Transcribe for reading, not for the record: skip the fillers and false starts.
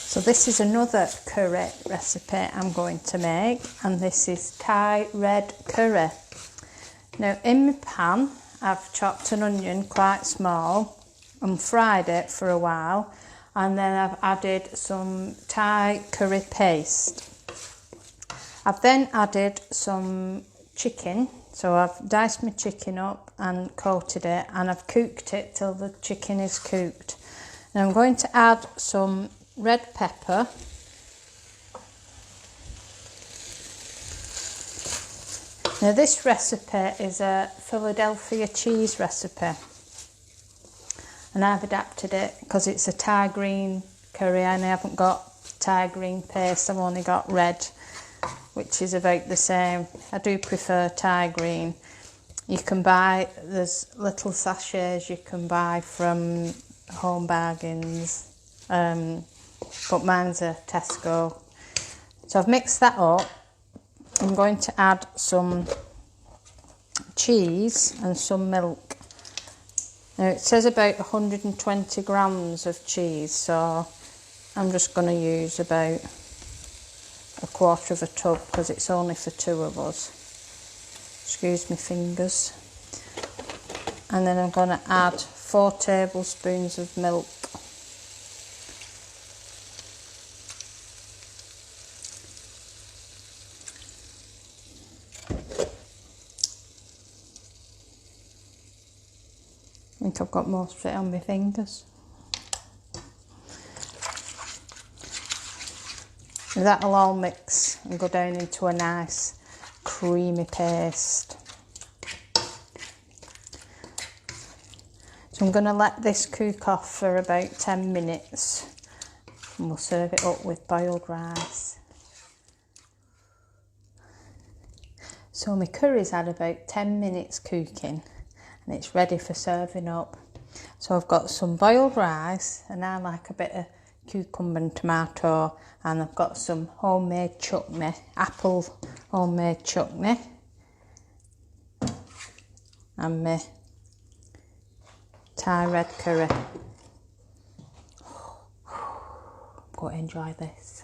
So this is another curry recipe I'm going to make, and this is Thai red curry. Now in my pan I've chopped an onion quite small and fried it for a while, and then I've added some Thai curry paste. I've then added some chicken, so I've diced my chicken up and coated it, and I've cooked it till the chicken is cooked. Now I'm going to add some red pepper, now this recipe is a Philadelphia cheese recipe, and I've adapted it because it's a Thai green curry and I haven't got Thai green paste, I've only got red, which is about the same. I do prefer Thai green. You can buy, there's little sachets you can buy from Home Bargains, but mine's a Tesco. So I've mixed that up. I'm going to add some cheese and some milk. Now it says about 120 grams of cheese, so I'm just going to use about a quarter of a tub because it's only for two of us. Excuse me fingers. And then I'm going to add 4 tablespoons of milk. I think I've got most of it on my fingers. That'll all mix and go down into a nice creamy paste. So I'm going to let this cook off for about 10 minutes and we'll serve it up with boiled rice. So my curry's had about 10 minutes cooking and it's ready for serving up. So I've got some boiled rice, and I like a bit of cucumber and tomato, and I've got some homemade chutney, apple homemade chutney, and my Thai red curry. I'm going to enjoy this.